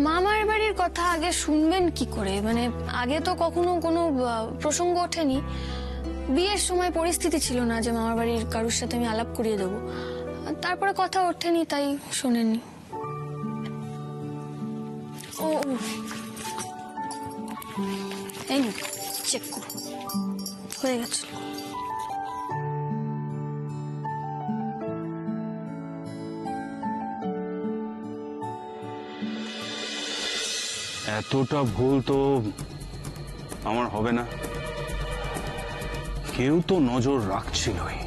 মামার বাড়ির কথা আগে শুনবেন কি করে? মানে আগে তো কখনো কোনো প্রসঙ্গ ওঠেনি। বিয়ের সময় পরিস্থিতি ছিল না যে মামার বাড়ির কারোর সাথে আমি আলাপ করিয়ে দেবো। তারপরে কথা ওঠেনি, তাই শোনেননি। ও এই চেক করো, হয়ে গেছে। এতটা ভুল তো আমার হবে না। কেউ তো নজর রাখছিলই,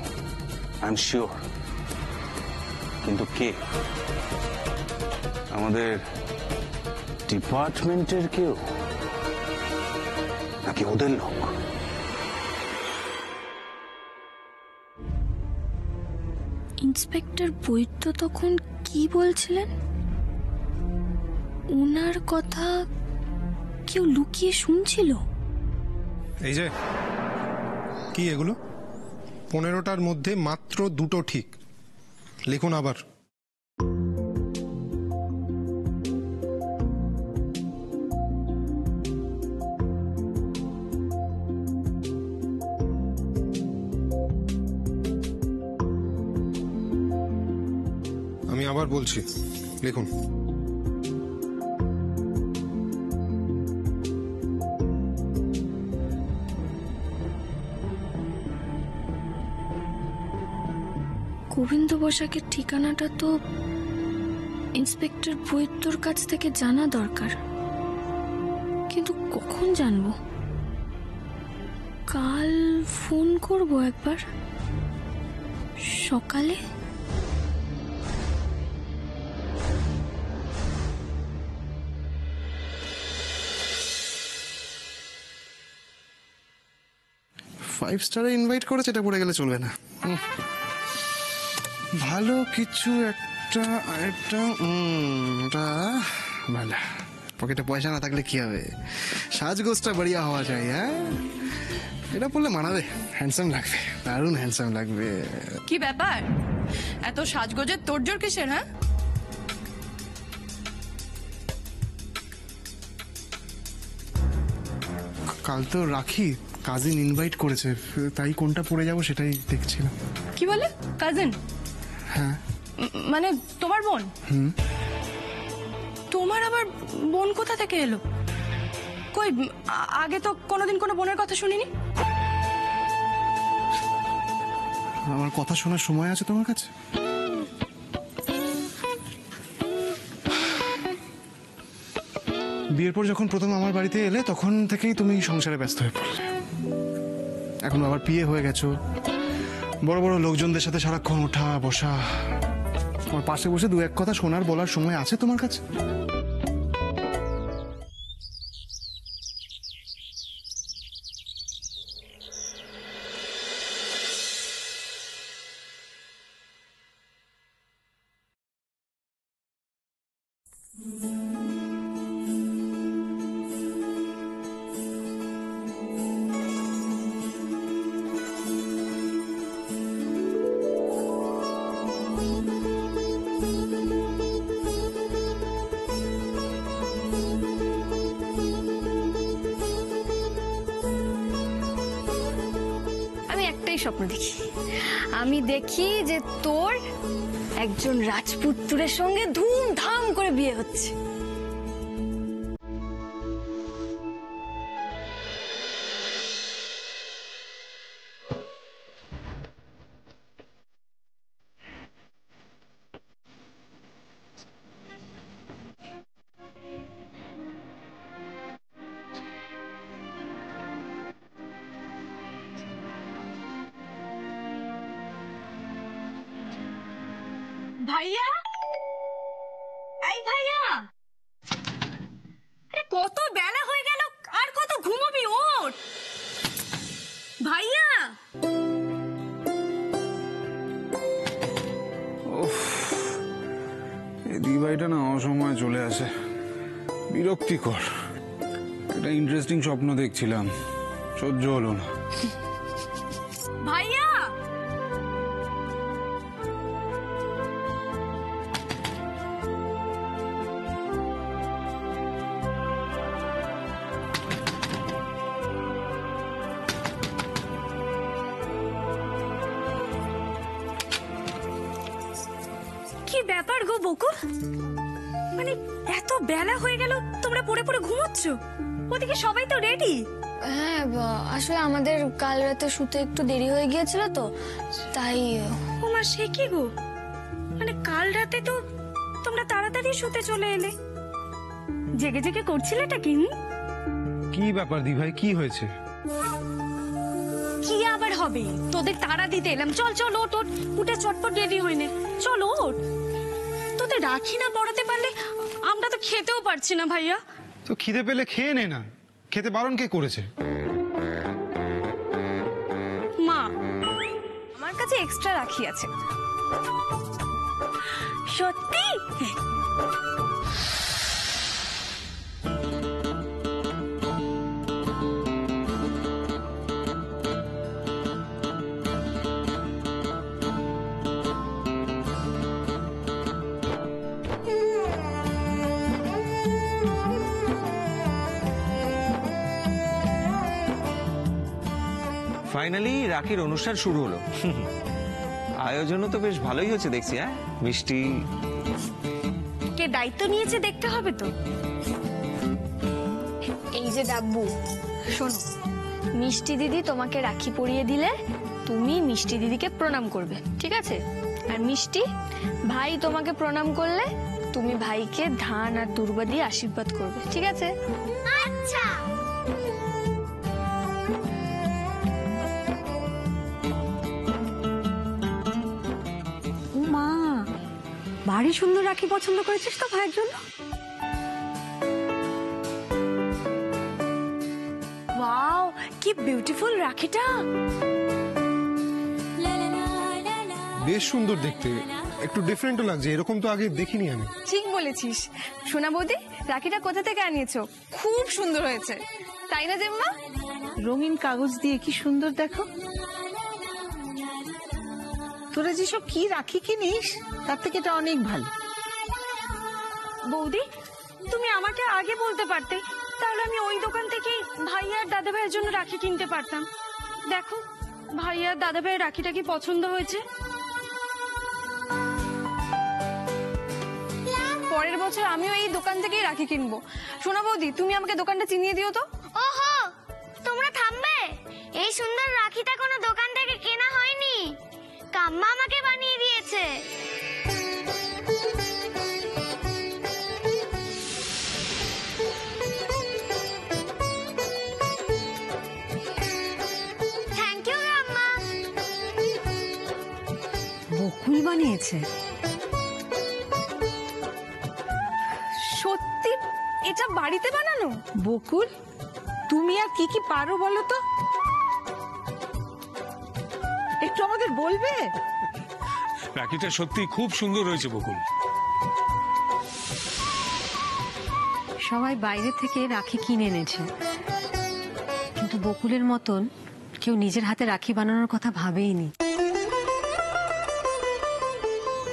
আই এম শিওর। কিন্তু কে? আমাদের ডিপার্টমেন্টের কেউ, নাকি ওদের লোক? ইন্সপেক্টর বৈদ্য তখন কি বলছিলেন? ওনার কথা কেউ লুকিয়ে শুনছিল? এই যে কি এগুলো? 15টার মধ্যে মাত্র 2টো ঠিক। লিখুন আবার। আমি আবার বলছি, লিখুন। গোবিন্দ বসাকের ঠিকানাটা তো ইন্সপেক্টর বৈদ্যর কাছ থেকে জানা দরকার, কিন্তু কখন জানবো? কাল ফোন করব একবার সকালে। ফাইভ স্টারে ইনভাইট করেছে, এটা পড়ে গেলে চলবে না। ভালো কিছু একটা ওটা ভালো। পকেটে পয়সা না থাকলে কি হবে? সাজগোজটা বড়িয়া হওয়া চাই। হ্যাঁ, এটা পড়লে মানাবে, হ্যান্ডসাম লাগবে, দারুণ হ্যান্ডসাম লাগবে। কি ব্যাপার, এত সাজগোজের তোড়জোড় কিসের? হ্যাঁ, কাল তো রাখি, কাজিন ইনভাইট করেছে, তাই কোনটা পড়ে যাবো সেটাই দেখছিলাম। কি বলে কাজিন? হ্যাঁ, মানে তোমার বোন? তোমার আবার বোন কোথা থেকে এলো? কই, আগে তো কোনোদিন কোনো বোনের কথা শুনিনি। আমার কথা শোনার সময় আছে তোমার কাছে? বিয়ের পর যখন প্রথম আমার বাড়িতে এলে তখন থেকেই তুমি সংসারে ব্যস্ত হয়ে পড়লে। এখন আবার বিয়ে হয়ে গেছো, বড় বড় লোকজনদের সাথে সারাক্ষণ ওঠা বসা। আমার পাশে বসে দু এক কথা শোনার বলার সময় আছে তোমার কাছে? স্বপ্ন দেখি, আমি দেখি যে তোর একজন রাজপুত্রের সঙ্গে ধুমধাম করে বিয়ে হচ্ছে। ভাইয়া, এই ভাইয়া, কত বেলা হয়ে গেল, আর কত ঘুমাবি? ওঠ ভাইয়া। এই দিবাইটা না অসময়ে চলে আসে, বিরক্তিকর। একটা ইন্টারেস্টিং স্বপ্ন দেখছিলাম, সহ্য হলো না। ভাইয়া, ব্যাপার গো বকুল, মানে এত বেলা হয়ে গেল তোমরা পড়ে পড়ে ঘুমোচ্ছ? ওদিকে সবাই তো রেডি। হ্যাঁ আসলে আমাদের কাল রাতে শুতে একটু দেরি হয়ে গিয়েছিল তো, তাই। ও মা, সে কি গো, মানে কাল রাতে তো তোমরা তাড়াতাড়ি শুতে চলে এলে, জেগে জেগে করছিলেটা কি? কি ব্যাপার দি ভাই, কি হয়েছে? কি আবার হবে, তোদের তাড়া দিতে এলাম। চল চল, ওট ওট, উঠে চটপট রেডি হয়ে নে, চল ওট। তোদের রাখি না পড়াতে পারলে আমরা তো খেতেও পারছি না ভাইয়া। তো খিদে পেলে খেয়ে নে না, খেতে বারণ কে করেছে? মা, আমার কাছে এক্সট্রা রাখি আছে। সত্যি? ফাইনালি রাখির অনুষ্ঠান শুরু হলো। আয়োজনও তো বেশ ভালোই হচ্ছে দেখছি। হ্যাঁ, মিষ্টি। কে দায়িত্ব নিয়েছে দেখতে হবে তো। এই যে ডাব্বু, শোনো, মিষ্টি দিদি তোমাকে রাখি পরিয়ে দিলে তুমি মিষ্টি দিদিকে প্রণাম করবে, ঠিক আছে? আর মিষ্টি ভাই তোমাকে প্রণাম করলে তুমি ভাইকে ধান আর দুর্বা দিয়ে আশীর্বাদ করবে, ঠিক আছে? আচ্ছা। ও মা, ভারী সুন্দর রাখি পছন্দ করেছিস তো ভাইয়ের জন্য। ওয়াও, কি বিউটিফুল রাখিটা। বেশ সুন্দর দেখতে, একটু ডিফারেন্টও লাগছে, এরকম তো আগে দেখিনি আমি। ঠিক বলেছিস সোনা বৌদি, রাখিটা কোথা থেকে আনিয়েছো? খুব সুন্দর হয়েছে, তাই না জেম্মা? রঙিন কাগজ দিয়ে কি সুন্দর, দেখো। তোরা যেসব কি রাখি কিনিস তার থেকে এটা অনেক ভালো। বৌদি, তুমি আমাকে আগে বলতে পারতে, তাহলে আমি ওই দোকান থেকেই ভাই আর দাদা ভাইয়ের জন্য রাখি কিনতে পারতাম। দেখো, ভাই আর দাদা ভাইয়ের রাখিটা কি পছন্দ হয়েছে। পরের বছর আমিও এই দোকান থেকেই রাখি কিনবো। সোনা বৌদি, তুমি আমাকে দোকানটা চিনিয়ে দিও তো। ওহো, তোমরা থামবে? এই সুন্দর রাখিটা কোনো দোকান থেকে কেনা হয়নি, কাম্মা আমাকে বানিয়ে দিয়েছে। Thank you কাম্মা। বকুল বানিয়েছে? সত্যি এটা বাড়িতে বানানো? বকুল, তুমি আর কি কি পারো বলো তো, একটু আমাদের বলবে? রাখিটা সত্যি খুব সুন্দর হয়েছে বকুল। সবাই বাইরে থেকে রাখি কিনে এনেছে, কিন্তু বকুলের মতন কেউ নিজের হাতে রাখি বানানোর কথা ভাবেইনি।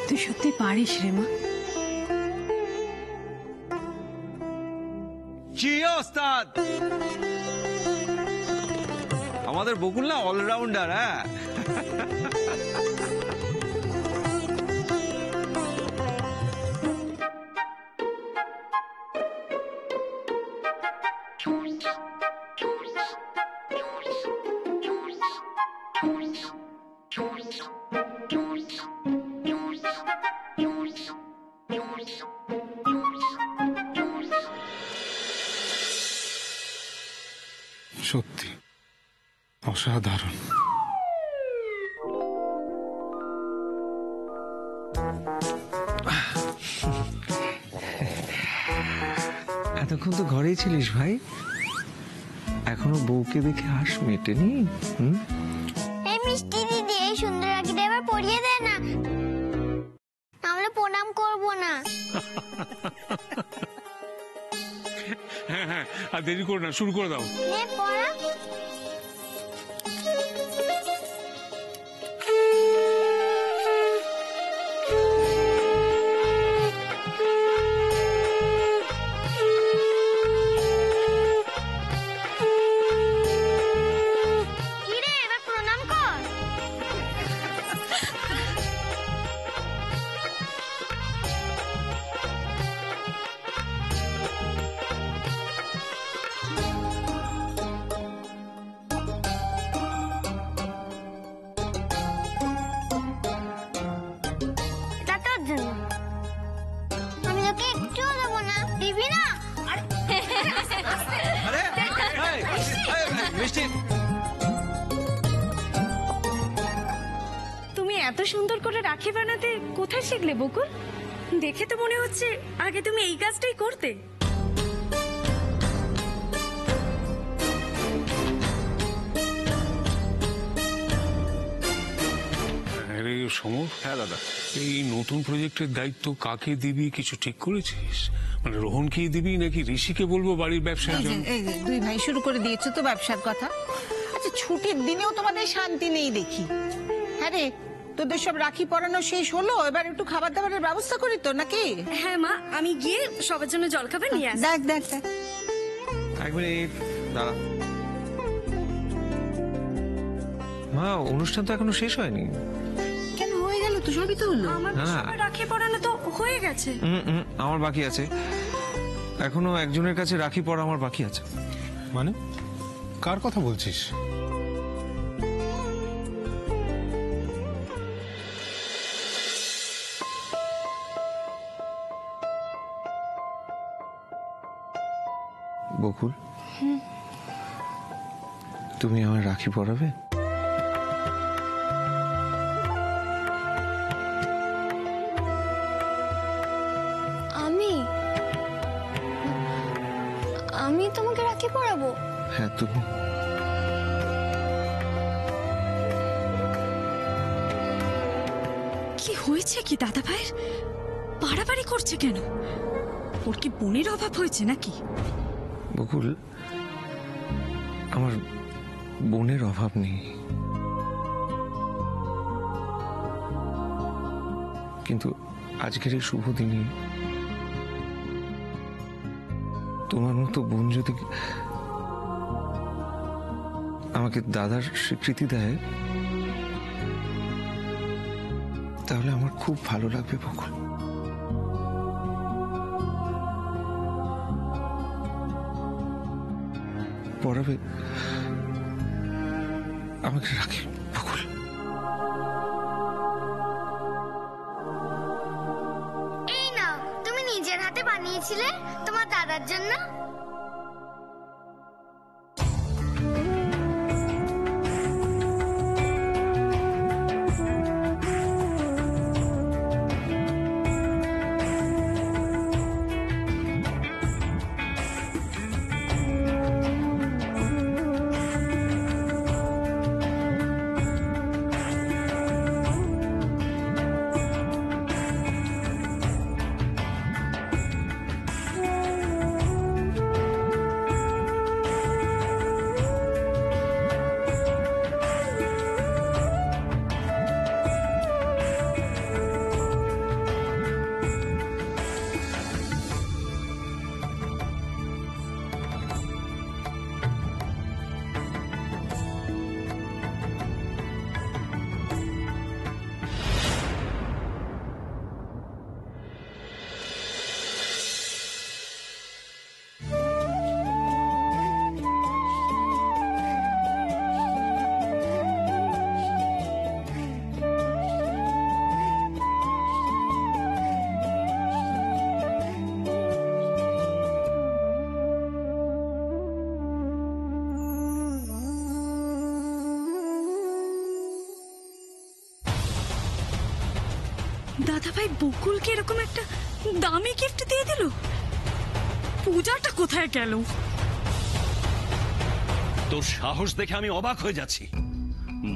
তুই সত্যি পারিস রে মা। ওস্তাদ, আমাদের বকুল না অলরাউন্ডার। হ্যাঁ, সত্যি অসাধারণ। এতক্ষণ তো ঘরেই ছিলিস ভাই, এখনো বউকে দেখে হাস মেটেনি? এই মিষ্টি দিদি, এই সুন্দর রাখিটা এবার পরিয়ে দে না, আমরা প্রণাম করব না। হ্যাঁ হ্যাঁ, আর দেরি করো না, শুরু করে দাও। নে পড়া। কিরে, এবার প্রণাম কর। এত সুন্দর করে রাখি বানাতে কোথায় শিখলে বকুল? দেখে তো মনে হচ্ছে আগে তুমি এই কাজটাই করতে। আরে সমর, হ্যাঁ দাদা। এই নতুন প্রজেক্টের দায়িত্ব কাকে দিবি কিছু ঠিক করেছিস? মানে রোহনকেই দিবি নাকি ঋষিকে বলবো বাড়ির ব্যবসার এই যে জন্য? এই যে দুই ভাই শুরু করে দিয়েছো তো ব্যবসার কথা। আচ্ছা ছুটির দিনেও তোমাদের শান্তি নেই দেখি। হ্যাঁ রে, তোদের সব রাখি পরানো শেষ হলো, এবার একটু খাবার দাবারের ব্যবস্থা করি তো নাকি? হ্যাঁ মা, আমি গিয়ে সবার জন্য জলখাবার নিয়ে আসি। দেখ দেখ দেখ। এক মিনিট দাঁড়া। মা, অনুষ্ঠান তো এখনো শেষ হয়নি। কেন, হয়ে গেল তো, সবই তো হলো। আমার না। সবার রাখি পরানো তো হয়ে গেছে। আমার বাকি আছে, এখনো একজনের কাছে রাখি পরা আমার বাকি আছে। মানে কার কথা বলছিস? বকুল, তুমি আমার রাখি পরাবে? আমি তোমাকে রাখি পরাবো? হ্যাঁ তুমি। কি হয়েছে কি দাদা ভাইয়ের? বাড়াবাড়ি করছে কেন? ওর কি বোনের অভাব হয়েছে নাকি? বকুল, আমার বোনের অভাব নেই, কিন্তু আজকের এই শুভ দিনে তোমার মতো বোন যদি আমাকে দাদার স্বীকৃতি দেয় তাহলে আমার খুব ভালো লাগবে বকুল। পড়াবে আমাকে রাখি বকুল। এই নাও, তুমি নিজের হাতে বানিয়েছিলে তোমার দাদার জন্য। দাদা ভাই বকুলকে এরকম একটা দামি গিফট দিয়ে দিল? পূজাটা কোথায় গেল? তোর সাহস দেখে আমি অবাক হয়ে যাচ্ছি।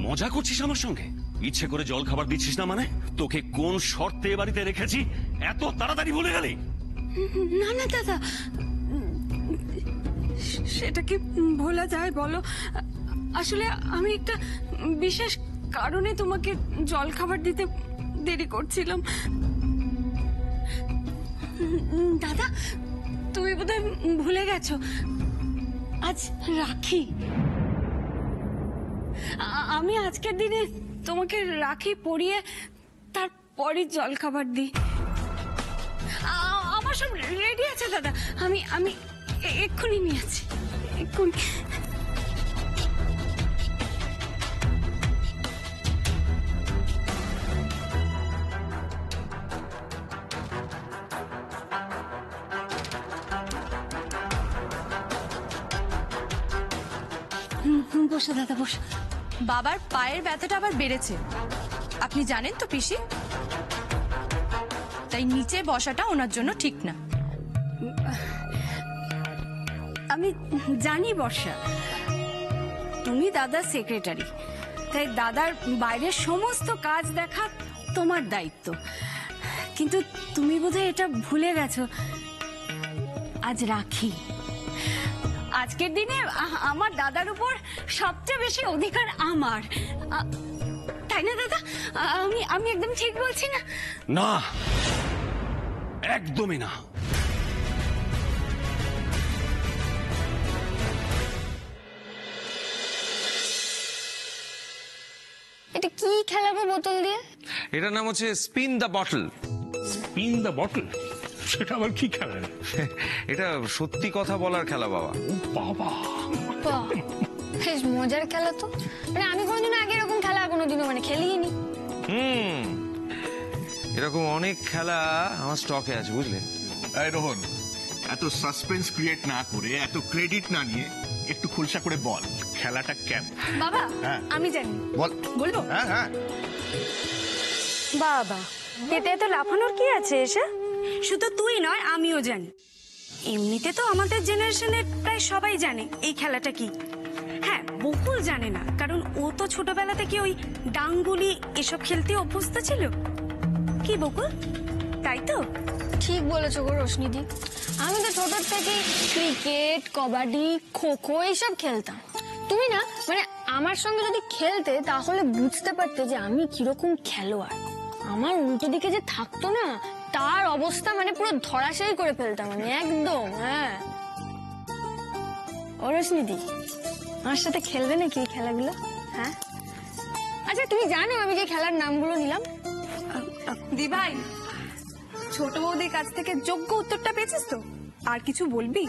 মজা করছিস আমার সঙ্গে? ইচ্ছে করে জল খাবার দিচ্ছিস না মানে? তোকে কোন শর্তে এ বাড়িতে রেখেছি এত তাড়াতাড়ি ভুলে গেলি? না না দাদা, সেটা কি ভোলা যায় বলো? আসলে আমি একটা বিশেষ কারণে তোমাকে জল খাবার দিতে দেরি করছিলাম। দাদা, তুমি বোধহয় ভুলে গেছো, আজ রাখি। আমি আজকের দিনে তোমাকে রাখি পরিয়ে তারপরে জল খাবার দিই। আমার সব রেডি আছে দাদা, আমি আমি এক্ষুনি নিয়ে আছি, এক্ষুনি। বসো দাদা, বসো। বাবার পায়ের ব্যথাটা আবার বেড়েছে, আপনি জানেন তো পিসি, তাই নিচে বসাটা ওনার জন্য ঠিক না। আমি জানি বর্ষা, তুমি দাদার সেক্রেটারি, তাই দাদার বাইরের সমস্ত কাজ দেখা তোমার দায়িত্ব। কিন্তু তুমি বোধহয় এটা ভুলে গেছো, আজ রাখি। আজকের দিনে আমার দাদার উপর সবচেয়ে বেশি অধিকার আমার, তাই না দাদা? আমি একদম ঠিক বলছি না? না, একদমই না। এটা কি খেলা গো বোতল দিয়ে? এটার নাম হচ্ছে spin the bottle. Spin the bottle? সেটা আবার কি খেলা? এটা সত্যি কথা বলার খেলা বাবা। বাবা, বাহ, বেশ মজার খেলা তো। মানে আমি কোনোদিনও আগে এরকম খেলা কোনোদিনও মানে খেলিনি। এরকম অনেক খেলা আমার স্টকে আছে, বুঝলে? এই রোহন, এত সাসপেন্স ক্রিয়েট না করে, এত ক্রেডিট না নিয়ে একটু খোলসা করে বল খেলাটা কেমন। বাবা, হ্যাঁ। আমি জানি। বল। বলবো? হ্যাঁ হ্যাঁ। বাবা, এতে এত লাফানোর কি আছে? এসে শুধু তুই নয়, আমিও জানি। এমনিতে তো আমাদের জেনারেশনের প্রায় সবাই জানে এই খেলাটা কি। হ্যাঁ, বকুল জানে না, কারণ ও তো ছোটবেলা থেকে ওই ডাংগুলি এসব খেলতে অভ্যস্ত ছিল। কি বকুল, তাই তো? ঠিক বলেছো গো রোশনিদি, আমি তো ছোট থেকে ক্রিকেট, কবাডি, খোখো এইসব খেলতাম। তুমি না মানে আমার সঙ্গে যদি খেলতে তাহলে বুঝতে পারতে যে আমি কিরকম খেলোয়াড়। আমার উল্টো দিকে যে থাকতো না, তার অবস্থা মানে পুরো ধরাশায়ী করে ফেলতাম আমি একদম। হ্যাঁ, ও রোশনিদি, আমার সাথে খেলবে নাকি এই খেলাগুলো? হ্যাঁ, আচ্ছা তুমি জানো আমি যে খেলার নামগুলো নিলাম? দি ভাই, ছোট বৌদির কাছ থেকে যোগ্য উত্তরটা পেয়েছিস তো? আর কিছু বলবি?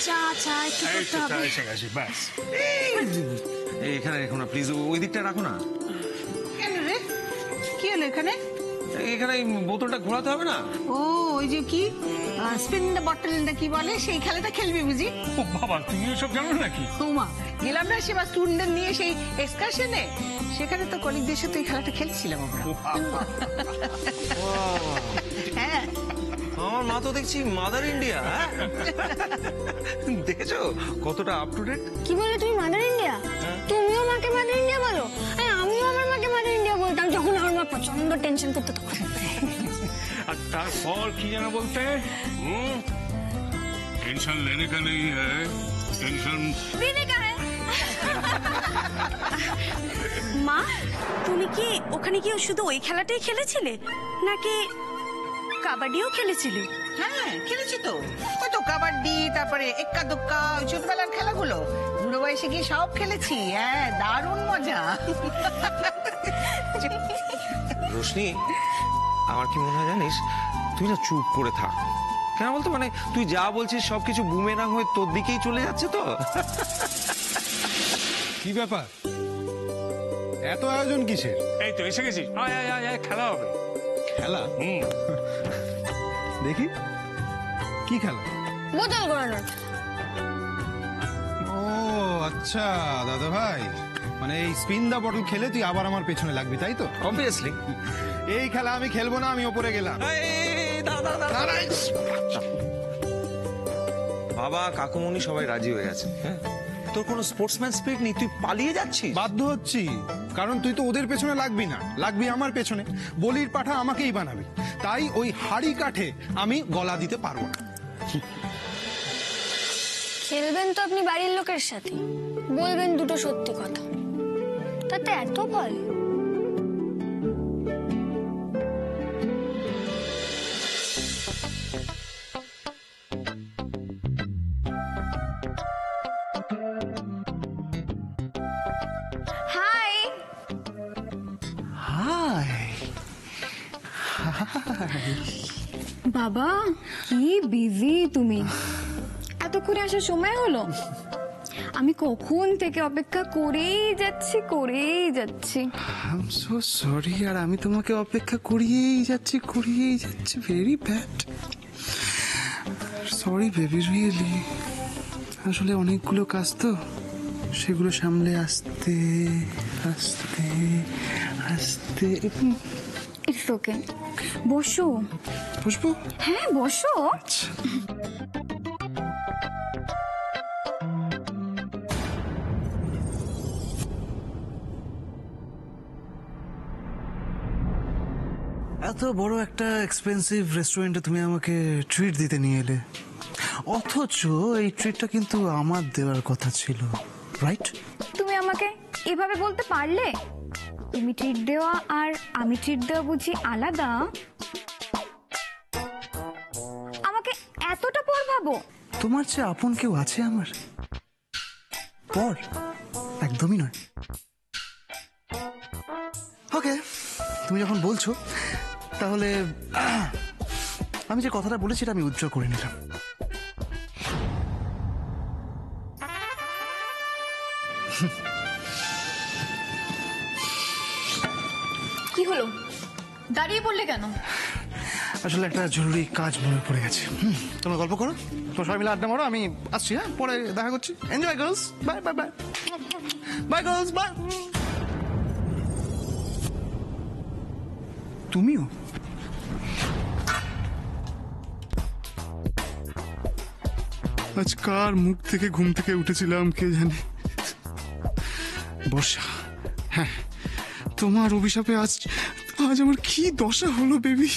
চা চা একটু করতে হবে। ব্যাস। এখানে রেখো না প্লিজ, ওই দিকটা রাখো না। কেন রে, কি হলো এখানে? এখানে এই বোতলটা ঘোরাতে হবে না? ও, ওই যে কি স্পিন দ্য বটল না কি বলে, সেই খেলাটা খেলবি বুঝি? ও বাবা, তুমি এসব জানো নাকি? ওমা, গেলাম না সেবার স্টুডেন্টদের নিয়ে সেই এক্সকারশনে, সেখানে তো কলিগদের সাথে এই খেলাটা খেলছিলাম আমরা। হ্যাঁ, আমার মা তো দেখছি মাদার ইন্ডিয়া। দেখেছো কতটা আপ টু ডেট? কি বলে তুমি মাদার ইন্ডিয়া? তুমিও মাকে মাদার ইন্ডিয়া বলো? আমিও আমার মাকে মাদার ইন্ডিয়া বলতাম যখন আমার মা প্রচন্ড টেনশন করতো তখন। আর তারপর কি যেন বলতে? টেনশন লেনে কা নেই হ্যায়, টেনশন দেনে কা হ্যায়। মা, তুমি কি ওখানে কি শুধু ওই খেলাটাই খেলেছিলে নাকি কাবাডিও খেলেছিলে? হ্যাঁ খেলেছি তো। ওই তো কাবাডি, তারপরে এক্কা দোক্কা, ওই ছোটবেলার খেলাগুলো বুড়ো বয়সে গিয়ে সব খেলেছি। হ্যাঁ, দারুণ মজা। রোশনি, আমার কি মনে হয় জানিস, তুই না চুপ করে থাক। কেন বলতো, মানে তুই যা বলছিস সবকিছু বুমেরাং হয়ে তোর দিকেই চলে যাচ্ছে তো। কি ব্যাপার, এত আয়োজন কিসের? এই তো এসে গেছি, আয় আয় আয় আয়, খেলা হবে। খেলা? দেখি কি খেলা? বোতল ঘোরানোর। ও আচ্ছা দাদা ভাই, মানে এই স্পিন দা বটল খেলে তুই আবার আমার পেছনে লাগবি, তাই তো? অবভিয়াসলি। এই খেলা আমি খেলবো না, আমি ওপরে গেলাম। বাবা কাকুমনি সবাই রাজি হয়ে গেছে। হ্যাঁ, তোর কোনো স্পোর্টসম্যান স্পিরিট নেই, তুই পালিয়ে যাচ্ছিস। বাধ্য হচ্ছি, কারণ তুই তো ওদের পেছনে লাগবি না, লাগবি আমার পেছনে। বলির পাঠা আমাকেই বানাবি, তাই ওই হাড়ি কাঠে আমি গলা দিতে পারবো না। খেলবেন তো আপনি বাড়ির লোকের সাথে, বলবেন দুটো সত্যি কথা, তাতে এত ভয়? হাই। হাই। বাবা, কি বিজি তুমি! এতক্ষণে আসার সময় হলো? আমি কখন থেকে অপেক্ষা করেই যাচ্ছি। আই এম সো সরি, আর আমি তোমাকে অপেক্ষা করিয়েই যাচ্ছি। Very bad. Sorry baby, really আসলে অনেকগুলো কাজ তো, সেগুলো সামলে আস্তে আস্তে আস্তে। ইটস ওকে, বসো। বসবো? হ্যাঁ বসো। এত বড় একটা এক্সপেন্সিভ রেস্টুরেন্টে তুমি আমাকে ট্রিট দিতে নিয়ে এলে, অথচ এই ট্রিটটা কিন্তু আমার দেওয়ার কথা ছিল, রাইট? তুমি আমাকে এভাবে বলতে পারলে? তুমি ট্রিট দেওয়া আর আমি ট্রিট দেওয়া বুঝি আলাদা? আমাকে এতটা পর ভাবো? তোমার চেয়ে আপন কেউ আছে আমার? পর একদমই নয়। ওকে, তুমি যখন বলছো তাহলে আমি যে কথাটা বলেছি আমি উজ্জ্বল করে নিলাম। কি হলো, দাঁড়িয়ে পড়লে কেন? আসলে একটা জরুরি কাজ মনে পড়ে গেছে। তোমরা গল্প করো, তোমরা সবাই মিলে আড্ডা মারো, আমি আসছি। হ্যাঁ, পরে দেখা করছি। Enjoy girls, bye bye bye bye girls bye. তুমিও? আজ কার মুখ থেকে ঘুম থেকে উঠেছিলাম কে জানে। বর্ষা, হ্যাঁ তোমার অভিশাপে আজ আজ আমার কি দশা হলো বেবি।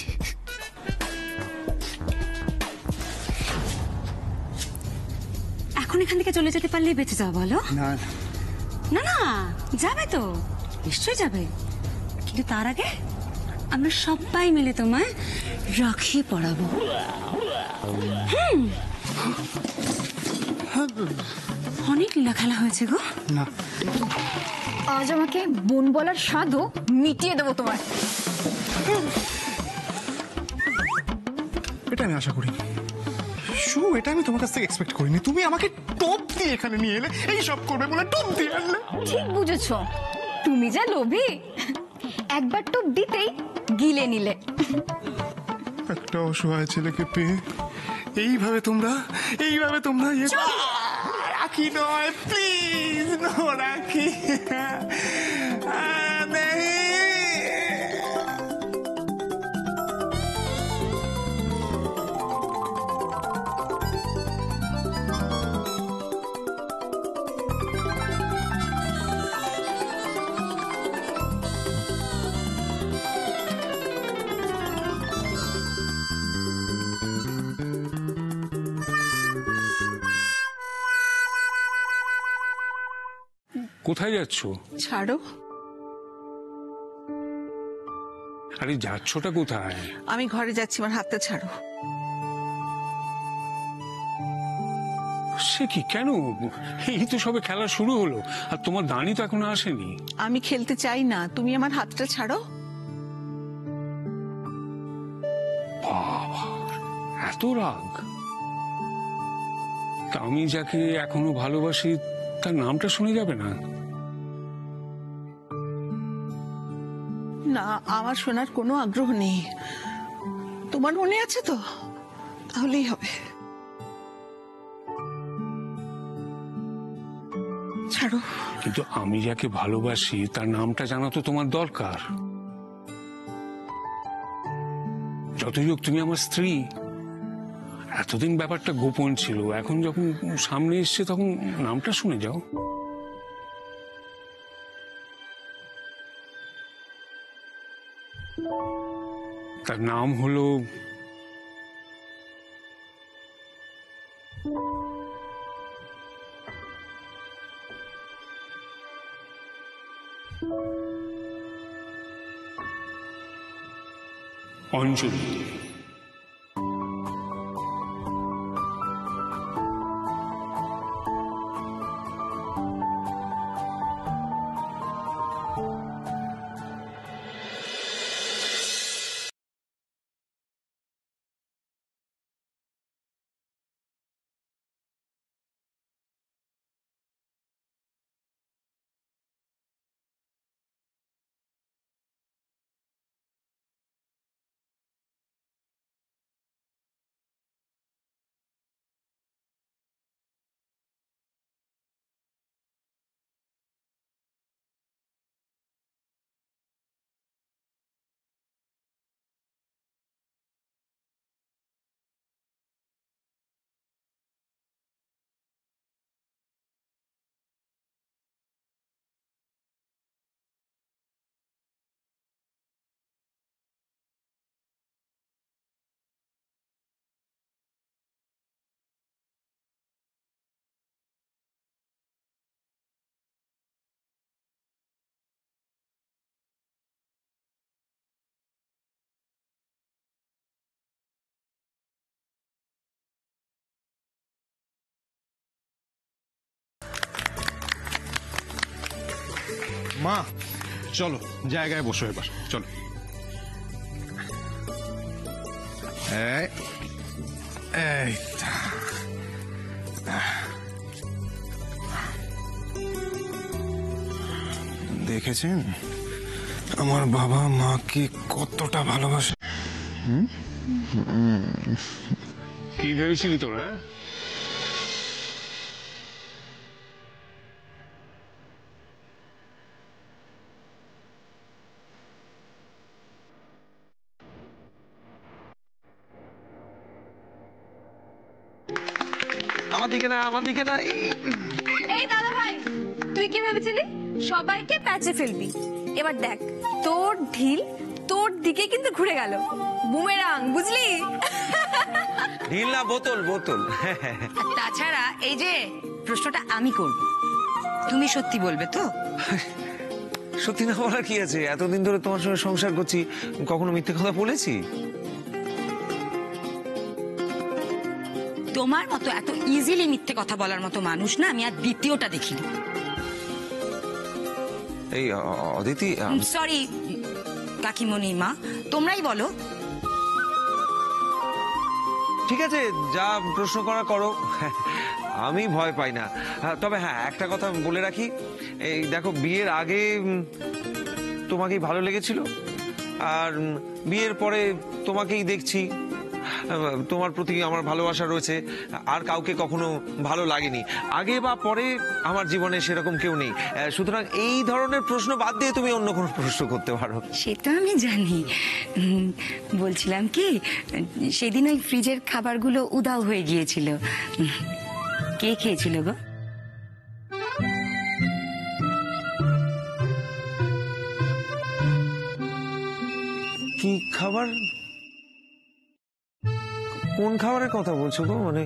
এখন এখান থেকে চলে যেতে পারলেই বেঁচে যাও, বলো? না না না, যাবে তো, নিশ্চয়ই যাবে, কিন্তু তার আগে আমরা সবাই মিলে তোমায় রাখি পরাবো। অনেক লীলা খেলা হয়েছে গো। না, আজ আমাকে বোন বলার স্বাদও মিটিয়ে দেবো তোমার। এটা আমি আশা করিনি। এটা আমি তোমার কাছ থেকে এক্সপেক্ট করিনি। তুমি আমাকে টোপ দিয়ে এখানে নিয়ে এলে, এই সব করবে বলে টোপ দিয়ে আনলে। ঠিক বুঝেছ, তুমি যা লোভী, একবার টোপ দিতেই গিলে নিলে। একটা অসহায় ছেলেকে পেয়ে এইভাবে তোমরা রাখি নয়, প্লিজ নো রাখি। কোথায় যাচ্ছ? ছাড়ো। আরে যাচ্ছটা কোথায়? আমি ঘরে যাচ্ছি, আমার হাতটা ছাড়ো। সে কি, কেন? এই তো সবে খেলা শুরু হলো, আর তোমার দানি তো এখনো আসেনি। আমি খেলতে চাই না, তুমি আমার হাতটা ছাড়ো। বাবা, এত রাগ! তা আমি যাকে এখনো ভালোবাসি তার নামটা শুনে যাবে না? না, আমার শোনার কোনো আগ্রহ নেই। তোমার মনে আছে তো, তাহলেই হবে। ছাড়ো। কিন্তু আমি যাকে ভালোবাসি তার নামটা জানা তো তোমার দরকার। যতই হোক তুমি আমার স্ত্রী। এতদিন ব্যাপারটা গোপন ছিল, এখন যখন সামনে এসছে তখন নামটা শুনে যাও। তার নাম হলো অঞ্জলি। মা চলো জায়গায় বসো এবার, চলো। এই দেখেছেন আমার বাবা মাকে কতটা ভালোবাসে? কি ভেবেছিলি তোরা? আমার দিকে না, আমার দিকে না। এই দাদা ভাই, তুই কি ভেবেছিলি সবাইকে প্যাচে ফেলবি? এবার দেখ তোর ঢিল তোর দিকে কিন্তু ঘুরে গেল, বুমেরাং, বুঝলি? ঢিল না, বোতল বোতল। তাছাড়া এই যে প্রশ্নটা আমি করব, তুমি সত্যি বলবে তো? সত্যি না বলার কি আছে? এতদিন ধরে তোমার সঙ্গে সংসার করছি, কখনো মিথ্যে কথা বলেছি? তোমার মতো এত ইজিলি মিথ্যে কথা বলার মতো মানুষ না আমি আর দ্বিতীয়টা দেখিনি। এই অদিতি, সরি কাকিমণি মা, তোমরাই বলো। ঠিক আছে, যা প্রশ্ন করা করো, আমি ভয় পাই না। তবে হ্যাঁ, একটা কথা বলে রাখি, এই দেখো, বিয়ের আগে তোমাকেই ভালো লেগেছিল, আর বিয়ের পরে তোমাকেই দেখছি, তোমার প্রতি আমার ভালোবাসা রয়েছে, আর কাউকে কখনো ভালো লাগেনি। আগে বা পরে আমার জীবনে সেরকম কেউ নেই, সুতরাং এই ধরনের প্রশ্ন বাদ দিয়ে তুমি অন্য কোনো প্রশ্ন করতে পারো। সেটা আমি জানি। বলছিলাম কি, সেদিন ওই ফ্রিজের খাবারগুলো উধাও হয়ে গিয়েছিল, কে খেয়েছিল গো? কি খাবার? কোন খাবারের কথা বলছো গো? মানে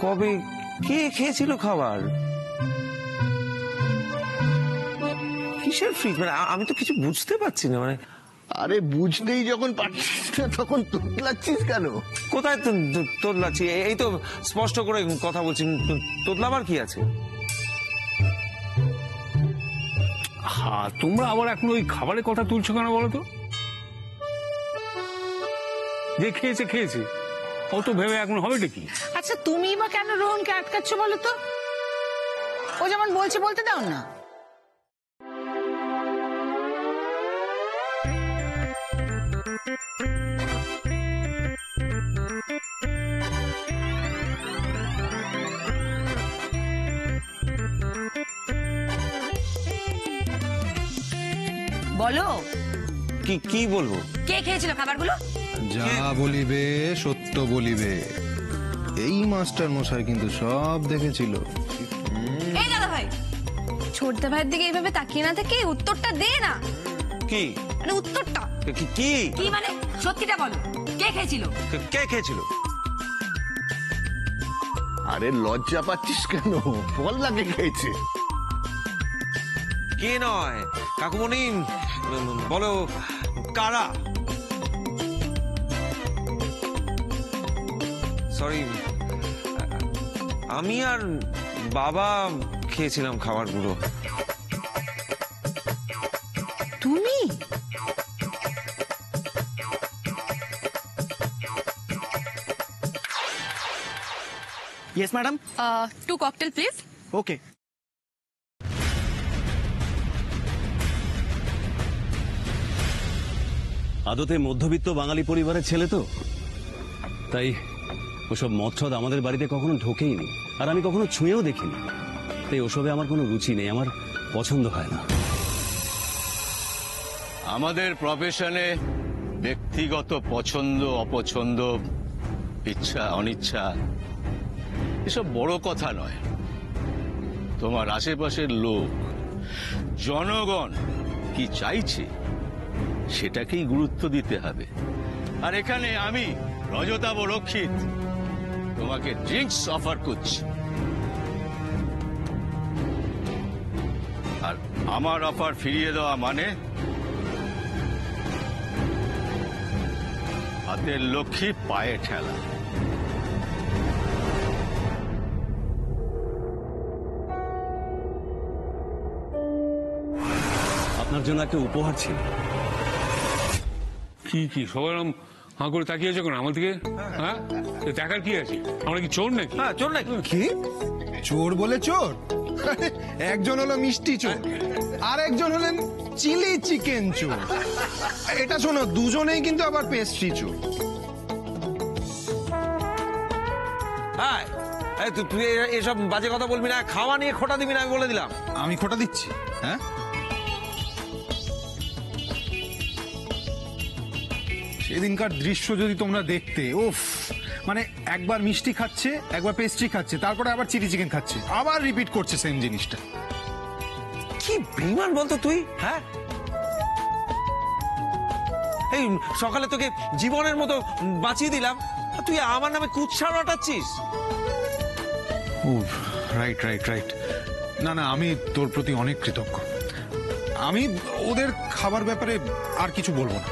কবে, কে খেয়েছিল খাবার? কিসের ফ্রিজ? মানে আমি তো কিছু বুঝতে পারছি না। মানে আরে বুঝতেই যখন পারছিস না তখন তোতলাচ্ছিস কেন? কোথায় তোতলাচ্ছি? এই তো স্পষ্ট করে কথা বলছি, তোতলাবার কি আছে? হ্যাঁ, তোমরা আবার এখন ওই খাবারের কথা তুলছো কেন বলো তো? যে খেয়েছে খেয়েছে, অত ভেবে এখন হবে কি? আচ্ছা তুমি বা কেন রোহনকে আটকাচ্ছ বলো তো? ও যেমন বলছে বলতে দাও না। বলো কি বলবো? কে খেয়েছিল খাবারগুলো? যা বলিবে সত্য বলিবে, এই মাস্টার মশাই কিন্তু সব দেখেছিল। এই দাদা ভাই, ছোটদা ভাইয়ের দিকে এইভাবে তাকিয়ে না থেকে উত্তরটা দে না। কি মানে উত্তরটা কি? কি মানে সত্যিটা বলো, কে খেয়েছিল? কে খেয়েছিল? আরে লজ্জা পাচ্ছিস কেন? বল না কে খেয়েছে। কে নয় কাকুমণি, বলো কারা? সরি, আমি আর বাবা খেয়েছিলাম খাবারগুলো। তুমি? Yes, madam. 2 cocktail please. Okay. আদতে মধ্যবিত্ত বাঙালি পরিবারের ছেলে তো, তাই ওসব মদ আমাদের বাড়িতে কখনো ঢোকেই নি, আর আমি কখনো ছুঁয়েও দেখিনি। তাই ওসবে আমার কোনো রুচি নেই, আমার পছন্দ হয় না। আমাদের প্রফেশনে ব্যক্তিগত পছন্দ অপছন্দ, ইচ্ছা অনিচ্ছা এসব বড় কথা নয়। তোমার আশেপাশের লোক, জনগণ কি চাইছে সেটাকেই গুরুত্ব দিতে হবে। আর এখানে আমি রজতাভ রক্ষিত তোমাকে ড্রিঙ্কস অফার করছি, আর আমার অফার ফিরিয়ে দেওয়া মানে হাতের লক্ষ্মী পায়ে ঠেলা। আপনার জন্য একটা উপহার ছিল। কি কি সবাই এরকম হাঁ করে তাকিয়ে আছে কেন আমার দিকে? হ্যাঁ, এ দেখার কি আছে? আমরা কি চোর নাকি? হ্যাঁ, চোর নাকি? কি চোর বলে চোর? একজন হলো মিষ্টি চোর, আর একজন হলেন চিলি চিকেন চোর। এটা শোনো, দুজনেই কিন্তু আবার পেস্ট্রি চোর। হ্যাঁ, তুই এসব বাজে কথা বলবি না, খাওয়া নিয়ে খোটা দিবি না, আমি বলে দিলাম। আমি খোটা দিচ্ছি? হ্যাঁ, সেদিনকার দৃশ্য যদি তোমরা দেখতে, উফ, মানে একবার মিষ্টি খাচ্ছে, একবার পেস্ট্রি খাচ্ছে, তারপরে আবার চিলি চিকেন খাচ্ছে, আবার রিপিট করছে সেম জিনিসটা। কি বেঈমান বলতো তুই? হ্যাঁ, এই সকালে তোকে জীবনের মতো বাঁচিয়ে দিলাম, আর তুই আমার নামে কুৎসা রটাচ্ছিস। Right right right. না না, আমি তোর প্রতি অনেক কৃতজ্ঞ। আমি ওদের খাবার ব্যাপারে আর কিছু বলবো না।